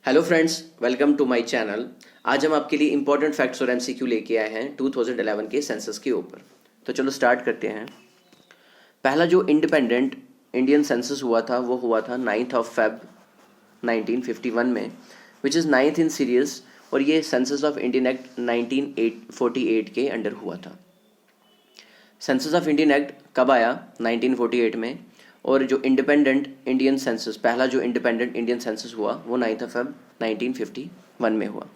Hello friends, welcome to my channel. आज हम आपके लिए इंपॉर्टेंट फैक्ट्स और एमसीक्यू लेके आए हैं 2011 के सेंसस के ऊपर। तो चलो स्टार्ट करते हैं। पहला जो इंडिपेंडेंट इंडियन सेंसस हुआ था वो हुआ था 9th ऑफ फेब 1951 में, which is 9th in series, और ये सेंसस ऑफ इंडियन एक्ट 1948 के अंडर हुआ था। सेंसस ऑफ इंडियन एक्ट कब आया? 1948 में। और जो इंडिपेंडेंट इंडियन सेंसस, पहला जो इंडिपेंडेंट इंडियन सेंसस हुआ वो 9th ऑफ फेब 1951 में हुआ,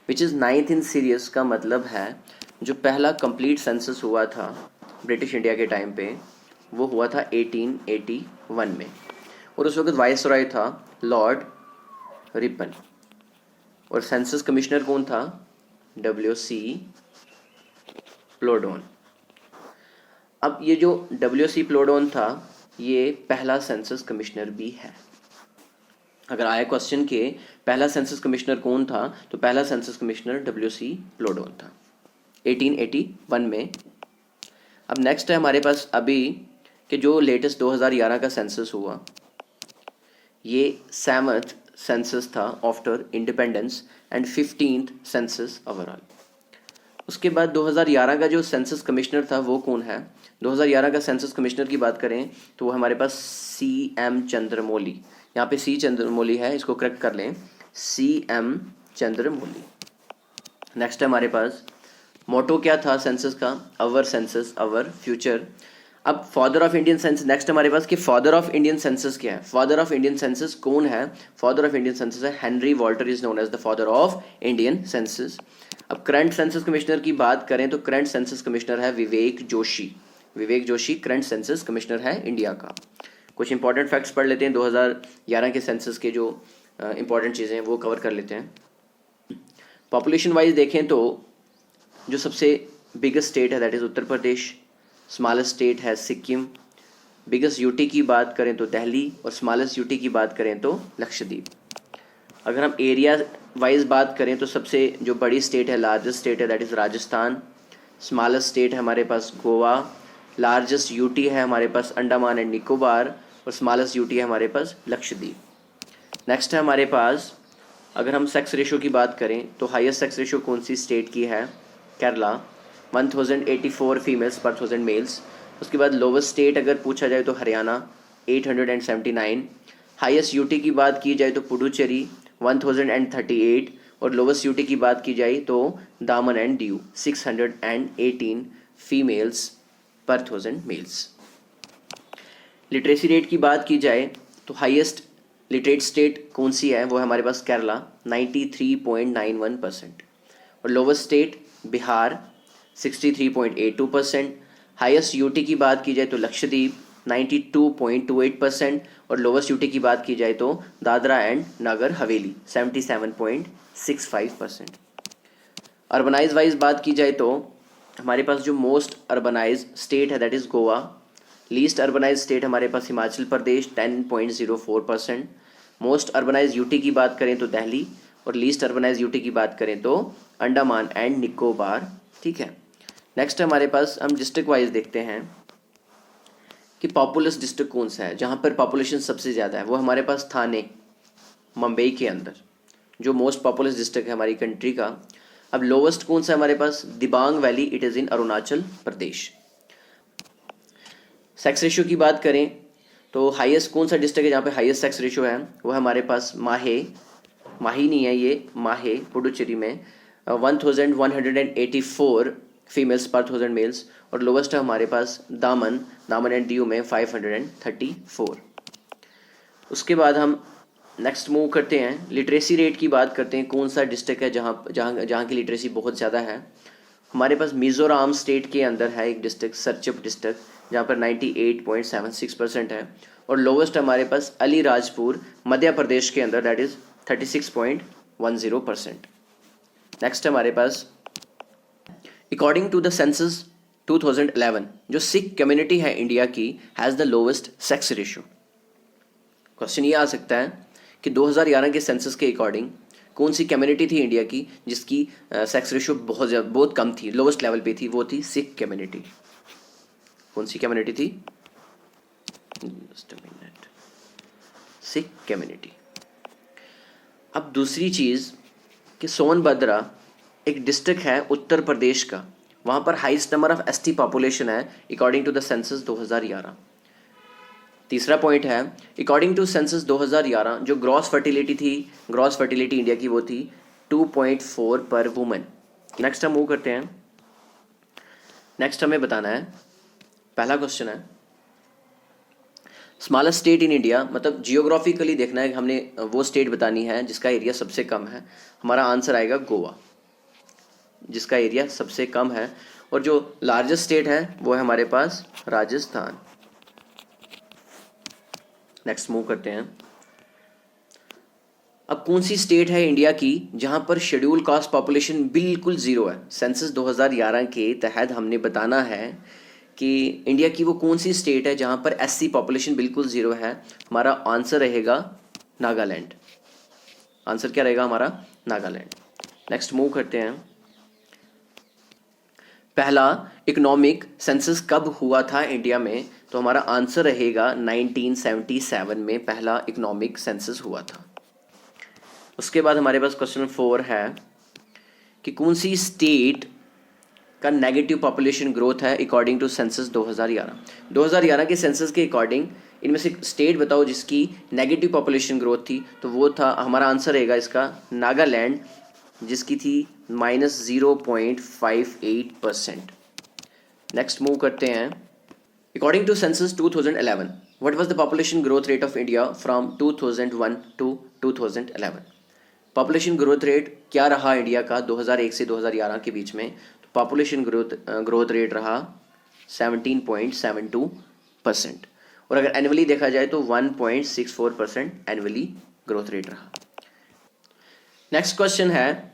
which is 9th in series. का मतलब है जो पहला कंप्लीट सेंसस हुआ था ब्रिटिश इंडिया के टाइम पे वो हुआ था 1881 में, और उस वक्त वाइसरॉय था लॉर्ड रिपन, और सेंसस कमिश्नर कौन था? WC प्लोडोन। अब ये जो WC प्लोडोन था ये पहला सेंसस कमिश्नर भी है। अगर आया क्वेश्चन के पहला सेंसस कमिश्नर कौन था, तो पहला सेंसस कमिश्नर WC प्लोडोन था 1881 में। अब नेक्स्ट है हमारे पास अभी कि जो लेटेस्ट 2011 का सेंसस हुआ ये 7th सेंसस था after independence and 15th census overall. उसके बाद 2011 का जो सेंसस कमिश्नर था वो कौन है? 2011 का सेंसस कमिश्नर की बात करें तो वो हमारे पास CM चंद्रमौली, यहाँ पे C चंद्रमौली है, इसको करेक्ट कर लें, CM चंद्रमौली। नेक्स्ट है हमारे पास मोटो क्या था सेंसस का? अवर सेंसस अवर फ्यूचर। अब father of Indian census, next हमारे पास कि फादर ऑफ इंडियन सेंसस क्या है? फादर ऑफ इंडियन सेंसस कौन है? फादर ऑफ इंडियन सेंसस है Henry Walter, is known as the father of Indian census. अब करंट सेंसस कमिश्नर की बात करें तो करंट सेंसस कमिश्नर है Vivek Joshi. Vivek Joshi current census commissioner है इंडिया का। कुछ इंपॉर्टेंट फैक्ट्स पढ़ लेते हैं 2011 के सेंसस के, जो इंपॉर्टेंट चीज़ें हैं वो कवर कर लेते हैं। पॉपुलेशन वाइज देखें तो जो सबसे बिगेस्ट स्टेट है that is Uttar Pradesh, smallest state है सिक्किम, बिगेस्ट यूटी की बात करें तो दिल्ली, और स्मॉलेस्ट यूटी की बात करें तो लक्षद्वीप। अगर हम एरिया वाइज बात करें तो सबसे जो बड़ी स्टेट है, लार्जेस्ट स्टेट है that is Rajasthan, smallest state है हमारे पास गोवा, लार्जेस्ट यूटी है हमारे पास अंडमान एंड निकोबार, और स्मॉलेस्ट यूटी है हमारे पास लक्षद्वीप। नेक्स्ट है हमारे पास, अगर हम सेक्स रेशो की बात करें तो हाईएस्ट सेक्स रेशो कौन सी स्टेट की है? केरला, 1084 फीमेल्स पर 1000 मेल्स। उसके बाद लोवेस्ट स्टेट अगर पूछा जाए तो हरियाणा 879। हाईएस्ट यूटी की बात की जाए तो पुडुचेरी 1038, और लोवेस्ट यूटी की बात की जाए तो दामन एंड दीव 618 फीमेल्स पर 1000 मेल्स। लिटरेसी रेट की बात की जाए तो हाईएस्ट लिटरेट स्टेट कौन सी है? वो है हमारे पास केरला 93.91%, और lowest state Bihar 63.82%। Highest UT की बात की जाए तो लक्षद्वीप 92.28%, और लोवेस्ट यूटी की बात की जाए तो Dadra and Nagar Haveli 77.65%। Urbanise wise बात की जाए तो हमारे पास जो मोस्ट अर्बनाइज स्टेट है that is Goa, least urbanise state हमारे पास Himachal Pradesh 10.04%, most urbanise UT की बात करें तो दिल्ली, और लीस्ट अर्बनाइज यूटी की बात करें तो अंडमान एंड निकोबार। ठीक है। नेक्स्ट हमारे पास हम डिस्ट्रिक्ट वाइज देखते हैं कि पॉपुलस डिस्ट्रिक्ट कौन सा है, जहाँ पर पॉपुलेशन सबसे ज़्यादा है। वो हमारे पास थाने, मुंबई के अंदर, जो मोस्ट पॉपुलस डिस्ट्रिक्ट है हमारी कंट्री का। अब लोवेस्ट कौन सा है हमारे पास? Dibang valley, it is in Arunachal Pradesh. Sex ratio की बात करें तो हाईएस्ट कौन सा डिस्ट्रिक्ट है जहाँ पे हाईएस्ट सेक्स रेशियो है? वो है हमारे पास माही नहीं है ये, माहे पुडुचेरी में 1184 फीमेल्स पर 1000 मेल्स, और लोवेस्ट है हमारे पास दामन एंड दीव में 534। उसके बाद हम नेक्स्ट मूव करते हैं, लिटरेसी रेट की बात करते हैं। कौन सा डिस्ट्रिक्ट है जहाँ की लिटरेसी बहुत ज़्यादा है? हमारे पास मिज़ोरम स्टेट के अंदर है एक डिस्ट्रिक्ट, सरचिप डिस्ट्रिक्ट, जहाँ पर 98.76% है, और लोवेस्ट हमारे पास अलीराजपुर मध्य प्रदेश के अंदर दैट इज़ 36.10%। नेक्स्ट हमारे पास अकॉर्डिंग टू द सेंसस 2011 जो सिख कम्युनिटी है इंडिया की has the lowest sex ratio. Question ये आ सकता है कि 2011 के सेंसस के अकॉर्डिंग कौन सी कम्युनिटी थी इंडिया की जिसकी सेक्स रेशियो बहुत कम थी, लोवेस्ट लेवल पे थी? वो थी सिख कम्युनिटी। कौन सी कम्युनिटी थी? Just a minute, Sikh community. अब दूसरी चीज़ कि सोनभद्रा एक डिस्ट्रिक्ट है उत्तर प्रदेश का, वहाँ पर highest number of ST population है अकॉर्डिंग टू द सेंसस 2011। तीसरा पॉइंट है अकॉर्डिंग टू सेंसस 2011 जो ग्रॉस फर्टिलिटी थी, ग्रॉस फर्टिलिटी इंडिया की वो थी 2.4 पर वुमन। नेक्स्ट हम मूव करते हैं। नेक्स्ट हमें बताना है, पहला क्वेश्चन है स्मॉलेस्ट स्टेट इन इंडिया, मतलब जियोग्राफिकली देखना है, हमने वो स्टेट बतानी है जिसका एरिया सबसे कम है। हमारा आंसर आएगा गोवा, जिसका एरिया सबसे कम है। और जो लार्जेस्ट स्टेट है वो है हमारे पास राजस्थान। नेक्स्ट मूव करते हैं। अब कौन सी स्टेट है इंडिया की जहां पर शेड्यूल कास्ट पॉपुलेशन बिल्कुल ज़ीरो है? सेंसस 2011 के तहत हमने बताना है कि इंडिया की वो कौन सी स्टेट है जहां पर एससी पॉपुलेशन बिल्कुल ज़ीरो है। हमारा आंसर रहेगा नागालैंड। आंसर क्या रहेगा हमारा? नागालैंड। नेक्स्ट मूव करते हैं। पहला इकोनॉमिक सेंसस कब हुआ था इंडिया में? तो हमारा आंसर रहेगा 1977 में पहला इकोनॉमिक सेंसस हुआ था। उसके बाद हमारे पास क्वेश्चन 4 है कि कौन सी स्टेट का नेगेटिव पॉपुलेशन ग्रोथ है अकॉर्डिंग टू सेंसस 2011। 2011 के सेंसस के अकॉर्डिंग इनमें से स्टेट बताओ जिसकी नेगेटिव पॉपुलेशन ग्रोथ थी। तो वो था, हमारा आंसर रहेगा इसका नागालैंड, जिसकी थी -0.58%। नेक्स्ट मूव करते हैं। According to census 2011 what was the population growth rate of India from 2001 to 2011? Population growth rate क्या रहा इंडिया का 2001 से 2011 के बीच में? तो पॉपुलेशन ग्रोथ रेट रहा 17.72%। और अगर एनुअली देखा जाए तो 1.64% एनुअली ग्रोथ रेट रहा। नेक्स्ट क्वेश्चन है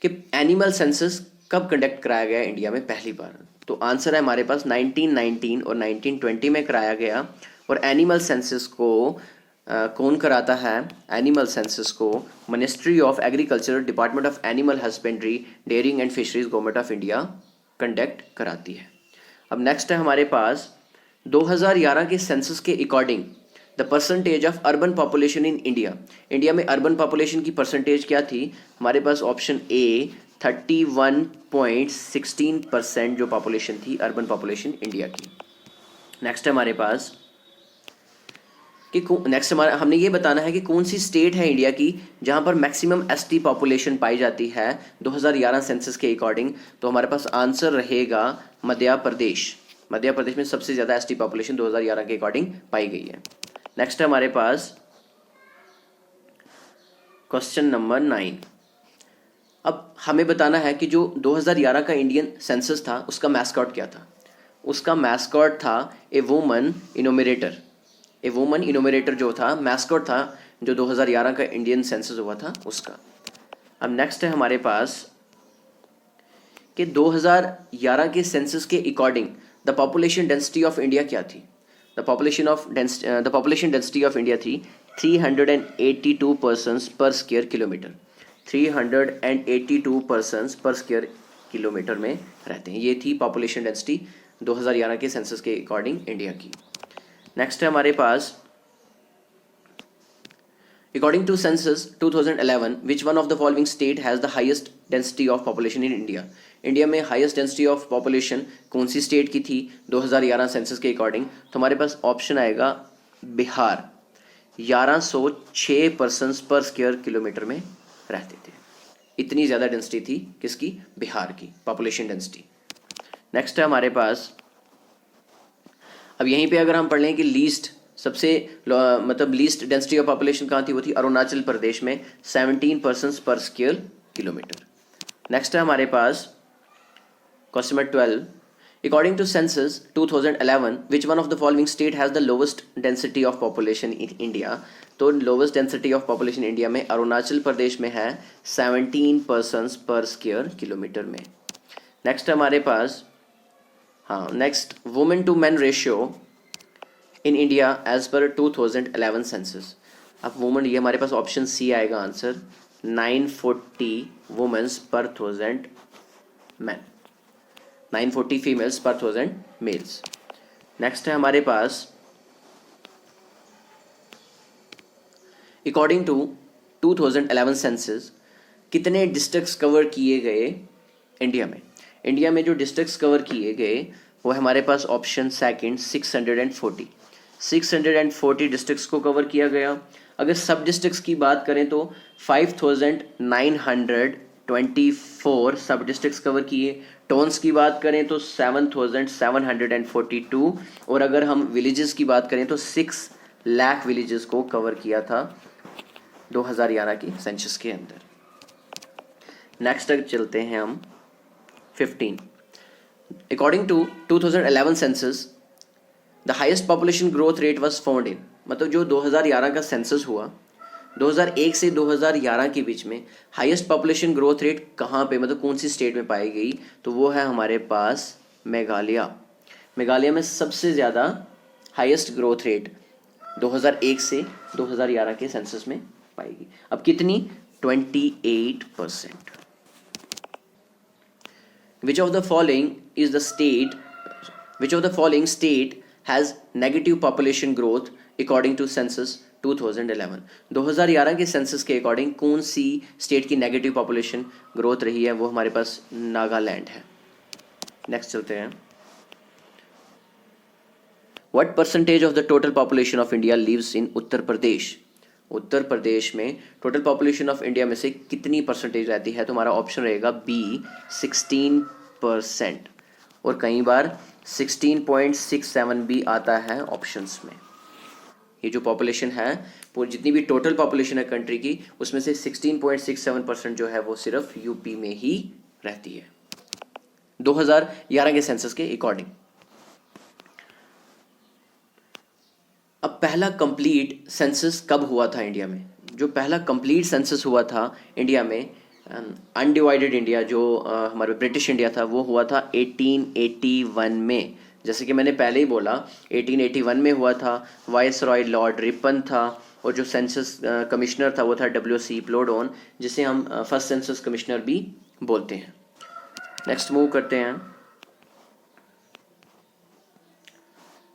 कि एनिमल सेंसस कब कंडक्ट कराया गया इंडिया में पहली बार? तो आंसर है हमारे पास 1919 और 1920 में कराया गया। और एनिमल सेंसस को कौन कराता है? एनिमल सेंसस को ministry of agriculture, department of animal husbandry, dairying and fisheries, government of India conduct कराती है। अब नेक्स्ट है हमारे पास 2011 के सेंसस के according the percentage of urban population in India. India में अर्बन पॉपुलेशन की परसेंटेज क्या थी? हमारे पास ऑप्शन ए 31.16% जो पॉपुलेशन थी अर्बन पॉपुलेशन इंडिया की। नेक्स्ट है हमारे पास कि हमने ये बताना है कि कौन सी स्टेट है इंडिया की जहां पर मैक्सिमम एसटी पॉपुलेशन पाई जाती है 2011 सेंसस के अकॉर्डिंग। तो हमारे पास आंसर रहेगा मध्य प्रदेश। मध्य प्रदेश में सबसे ज़्यादा एसटी पॉपुलेशन 2011 के अकॉर्डिंग पाई गई है। नेक्स्ट है हमारे पास क्वेश्चन नंबर 9। अब हमें बताना है कि जो 2011 का इंडियन सेंसस था उसका मैस्कॉट क्या था? उसका मैस्कॉट था ए वुमन इनोमिनेटर। ए वुमन इनोमिनेटर जो था मैस्कॉट था जो 2011 का इंडियन सेंसस हुआ था उसका। अब नेक्स्ट है हमारे पास कि 2011 के सेंसस के according the population density of India क्या थी? The population density of India थी 382 पर्सन्स पर स्क्वायर किलोमीटर। 382 पर्सन्स पर स्क्वायर किलोमीटर में रहते हैं। ये थी पॉपुलेशन डेंसिटी 2011 के सेंसस के अकॉर्डिंग इंडिया की। नेक्स्ट है हमारे पास according to census 2011 which one of the following state has the highest density of population in India? India में हाईएस्ट डेंसिटी ऑफ पॉपुलेशन कौन सी स्टेट की थी 2011 सेंसस के अकॉर्डिंग? तो हमारे पास ऑप्शन आएगा बिहार। 1106 पर्सन्स पर स्क्वायर किलोमीटर में रहते थे। इतनी ज़्यादा डेंसिटी थी किसकी? बिहार की पॉपुलेशन डेंसिटी। नेक्स्ट है हमारे पास, अब यहीं पे अगर हम पढ़ लें कि लीस्ट सबसे मतलब लीस्ट डेंसिटी ऑफ पॉपुलेशन कहाँ थी? वो थी अरुणाचल प्रदेश में 17 पर्सन्स पर स्क्वायर किलोमीटर। नेक्स्ट है हमारे पास question number 12। According to census 2011 which one of the following state has the lowest density of population in India? तो lowest density of population India में अरुणाचल प्रदेश में है 17 पर्सन्स पर स्क्वायर किलोमीटर में। नेक्स्ट हमारे पास next women to man ratio in India as per 2011 census. अब women, ये हमारे पास ऑप्शन सी आएगा आंसर 940 वुमेन्स पर 1000 मैन, 940 फीमेल्स पर 1000 मेल्स। नेक्स्ट है हमारे पास अकॉर्डिंग टू 2011 सेंसस कितने डिस्ट्रिक्ट्स कवर किए गए इंडिया में? इंडिया में जो डिस्ट्रिक्ट्स कवर किए गए वो है हमारे पास ऑप्शन सेकंड 640 डिस्ट्रिक्ट्स को कवर किया गया। अगर सब डिस्ट्रिक्ट्स की बात करें तो 5924 सब डिस्ट्रिक्ट्स कवर किए। टाउन्स की बात करें तो 7742 और अगर हम विलेजेस की बात करें तो 6 लाख विलेजेस को कवर किया था 2011 की सेंसस के अंदर। नेक्स्ट तक चलते हैं हम 15। According to 2011 census the highest population growth rate was found in, मतलब जो 2011 का सेंसस हुआ 2001 से 2011 के बीच में हाईएस्ट पॉपुलेशन ग्रोथ रेट कहाँ पे, मतलब कौन सी स्टेट में पाई गई, तो वो है हमारे पास मेघालय। मेघालय में सबसे ज़्यादा हाईएस्ट ग्रोथ रेट 2001 से 2011 के सेंसस में पाएगी। अब कितनी? 28%। Which of the following state has negative population growth according to census 2011? 2011 के सेंसस के अकॉर्डिंग कौन सी स्टेट की नेगेटिव पॉपुलेशन ग्रोथ रही है? वो हमारे पास नागालैंड है। नेक्स्ट चलते हैं। What percentage of the total population of India lives in Uttar Pradesh? Uttar Pradesh में टोटल पॉपुलेशन ऑफ इंडिया में से कितनी परसेंटेज रहती है? तो हमारा ऑप्शन रहेगा बी 16%, और कई बार 16.67 भी आता है ऑप्शंस में। ये जो पॉपुलेशन है वो जितनी भी टोटल पॉपुलेशन है कंट्री की उसमें से 16.67% जो है वो सिर्फ यूपी में ही रहती है 2011 के सेंसस के अकॉर्डिंग। अब पहला कंप्लीट सेंसस कब हुआ था इंडिया में? जो पहला कंप्लीट सेंसस हुआ था इंडिया में, अनडिवाइडेड इंडिया जो हमारे ब्रिटिश इंडिया था, वो हुआ था 1881 में। जैसे कि मैंने पहले ही बोला 1881 में हुआ था। वाइसरॉय लॉर्ड रिपन था और जो सेंसस कमिश्नर था वो था WC प्लोडोन, जिसे हम फर्स्ट सेंसस कमिश्नर भी बोलते हैं। नेक्स्ट मूव करते हैं।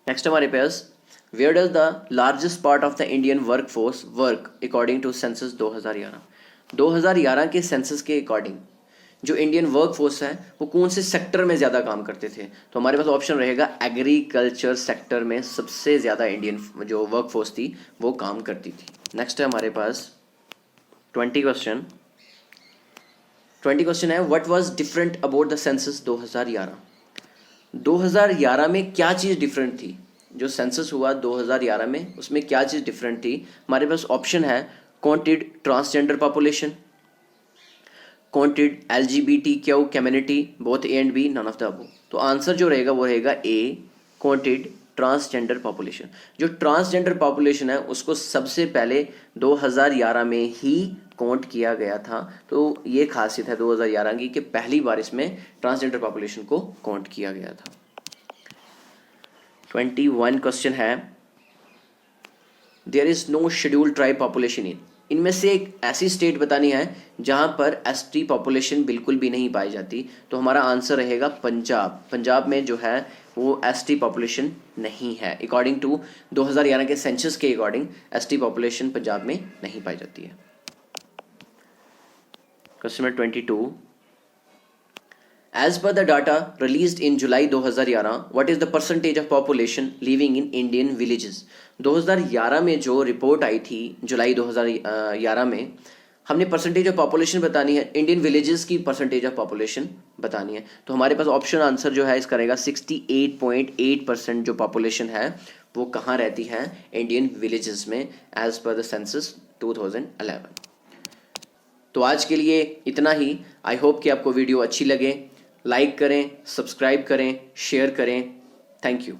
नेक्स्ट हमारे पास Where does the largest part of the Indian workforce work according to census 2011? 2011 के सेंसस के अकॉर्डिंग जो इंडियन वर्कफोर्स है वो कौन से सेक्टर में ज़्यादा काम करते थे? तो हमारे पास ऑप्शन रहेगा एग्रीकल्चर सेक्टर में सबसे ज़्यादा इंडियन जो वर्कफोर्स थी वो काम करती थी। नेक्स्ट है हमारे पास 20 क्वेश्चन है what was different about the census 2011? 2011 में क्या चीज़ डिफरेंट थी? जो सेंसस हुआ 2011 में उसमें क्या चीज़ डिफरेंट थी? हमारे पास ऑप्शन है counted transgender population, counted LGBTQ community, both A and B, none of the above. तो आंसर जो रहेगा वो रहेगा ए, काउंटेड ट्रांसजेंडर पॉपुलेशन। जो ट्रांसजेंडर पॉपुलेशन है उसको सबसे पहले 2011 में ही काउंट किया गया था। तो ये खासियत है 2011 की कि पहली बार इसमें ट्रांसजेंडर पॉपुलेशन को काउंट किया गया था। 21 क्वेश्चन है there is no scheduled tribe population in. इनमें से एक ऐसी स्टेट बतानी है जहां पर ST पॉपुलेशन बिल्कुल भी नहीं पाई जाती। तो हमारा आंसर रहेगा पंजाब। पंजाब में जो है वो ST पॉपुलेशन नहीं है। अकॉर्डिंग टू 2011 के सेंसस के अकॉर्डिंग ST पॉपुलेशन पंजाब में नहीं पाई जाती है। Question number 22 As per the data released in July 2011, what is the percentage of population living in Indian villages? 2011 में जो रिपोर्ट आई थी जुलाई 2011 में, हमने परसेंटेज ऑफ पॉपुलेशन बतानी है, इंडियन विलेजेस की परसेंटेज ऑफ पॉपुलेशन बतानी है। तो हमारे पास ऑप्शन आंसर जो है इसका रहेगा 68.8% जो पॉपुलेशन है वो कहाँ रहती है? इंडियन विलेजेस में एज पर द सेंसस 2011। तो आज के लिए इतना ही। आई होप कि आपको वीडियो अच्छी लगे। लाइक करें, सब्सक्राइब करें, शेयर करें। Thank you.